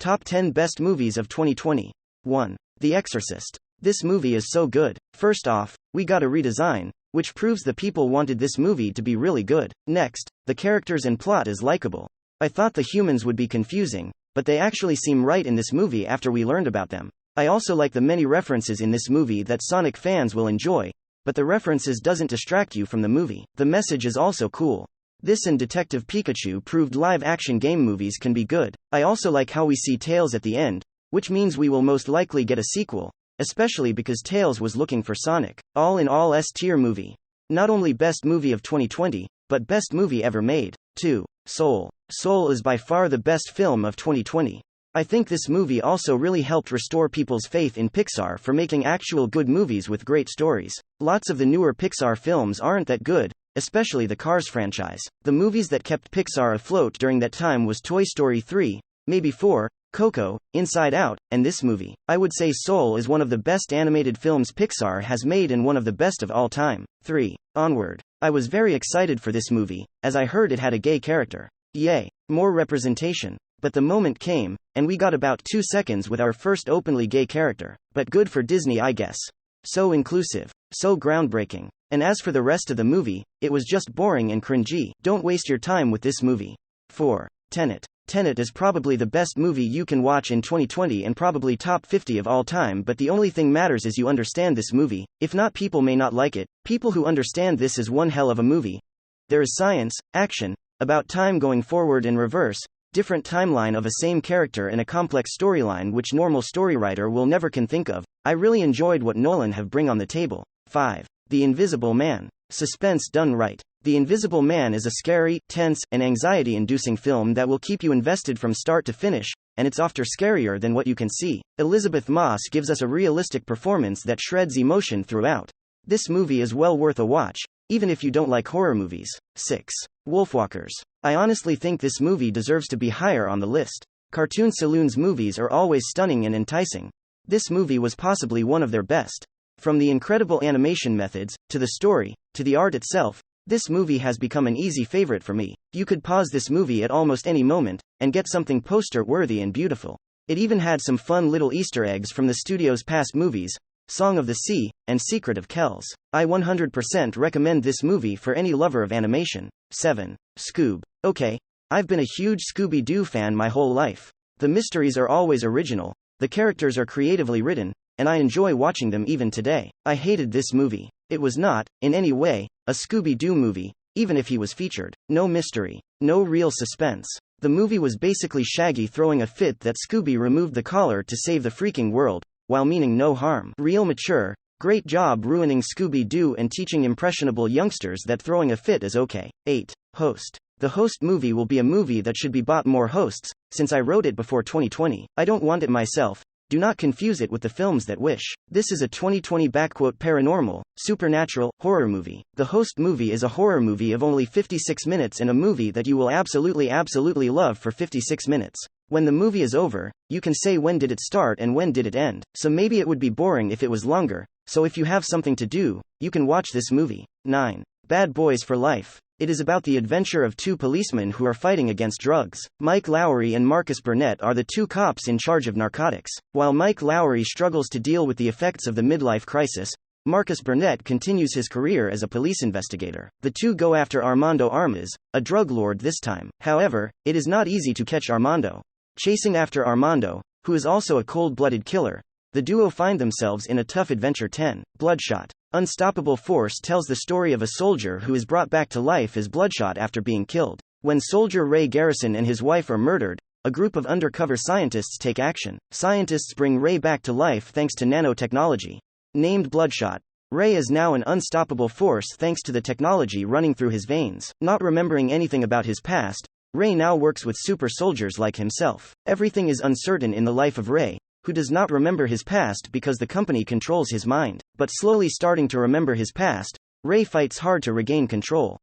Top 10 Best Movies of 2020. 1. The Exorcist. This movie is so good. First off, we got a redesign, which proves the people wanted this movie to be really good. Next, the characters and plot is likable. I thought the humans would be confusing, but they actually seem right in this movie after we learned about them. I also like the many references in this movie that Sonic fans will enjoy, but the references doesn't distract you from the movie. The message is also cool. This and Detective Pikachu proved live-action game movies can be good. I also like how we see Tails at the end, which means we will most likely get a sequel, especially because Tails was looking for Sonic. All in all, S-tier movie. Not only best movie of 2020, but best movie ever made. 2. Soul. Soul is by far the best film of 2020. I think this movie also really helped restore people's faith in Pixar for making actual good movies with great stories. Lots of the newer Pixar films aren't that good, especially the Cars franchise. The movies that kept Pixar afloat during that time was Toy Story 3, maybe 4, Coco, Inside Out, and this movie. I would say Soul is one of the best animated films Pixar has made and one of the best of all time. 3. Onward. I was very excited for this movie, as I heard it had a gay character. Yay, more representation. But the moment came, and we got about 2 seconds with our first openly gay character. But good for Disney, I guess. So inclusive. So groundbreaking. And as for the rest of the movie, it was just boring and cringy. Don't waste your time with this movie. 4. Tenet. Tenet is probably the best movie you can watch in 2020 and probably top 50 of all time, but the only thing matters is you understand this movie. If not, people may not like it. People who understand this is one hell of a movie. There is science, action, about time going forward and reverse, different timeline of a same character and a complex storyline which normal storywriter will never can think of. I really enjoyed what Nolan have bring on the table. 5. The Invisible Man. Suspense done right. The Invisible Man is a scary, tense, and anxiety-inducing film that will keep you invested from start to finish, and it's ofter scarier than what you can see. Elizabeth Moss gives us a realistic performance that shreds emotion throughout. This movie is well worth a watch, even if you don't like horror movies. 6. Wolfwalkers. I honestly think this movie deserves to be higher on the list. Cartoon Saloon's movies are always stunning and enticing. This movie was possibly one of their best. From the incredible animation methods, to the story, to the art itself, this movie has become an easy favorite for me. You could pause this movie at almost any moment, and get something poster-worthy and beautiful. It even had some fun little Easter eggs from the studio's past movies, Song of the Sea, and Secret of Kells. I 100% recommend this movie for any lover of animation. 7. Scoob. Okay, I've been a huge Scooby-Doo fan my whole life. The mysteries are always original, the characters are creatively written, and I enjoy watching them even today. I hated this movie. It was not, in any way, a Scooby-Doo movie, even if he was featured. No mystery. No real suspense. The movie was basically Shaggy throwing a fit that Scooby removed the collar to save the freaking world, while meaning no harm. Real mature. Great job ruining Scooby-Doo and teaching impressionable youngsters that throwing a fit is okay. 8. Host. The Host movie will be a movie that should be bought more hosts, since I wrote it before 2020. I don't want it myself. Do not confuse it with the films that wish. This is a 2020 paranormal, supernatural, horror movie. The Host movie is a horror movie of only 56 minutes and a movie that you will absolutely love for 56 minutes. When the movie is over, you can say when did it start and when did it end. So maybe it would be boring if it was longer, so if you have something to do, you can watch this movie. 9. Bad Boys for Life. It is about the adventure of 2 policemen who are fighting against drugs. Mike Lowry and Marcus Burnett are the 2 cops in charge of narcotics. While Mike Lowry struggles to deal with the effects of the midlife crisis, Marcus Burnett continues his career as a police investigator. The 2 go after Armando Armas, a drug lord this time. However, it is not easy to catch Armando. Chasing after Armando, who is also a cold-blooded killer, the duo find themselves in a tough adventure. 10. Bloodshot. Unstoppable Force tells the story of a soldier who is brought back to life as Bloodshot after being killed. When soldier Ray Garrison and his wife are murdered, a group of undercover scientists take action. Scientists bring Ray back to life thanks to nanotechnology. Named Bloodshot, Ray is now an unstoppable force thanks to the technology running through his veins. Not remembering anything about his past, Ray now works with super soldiers like himself. Everything is uncertain in the life of Ray, who does not remember his past because the company controls his mind. But slowly starting to remember his past, Ray fights hard to regain control.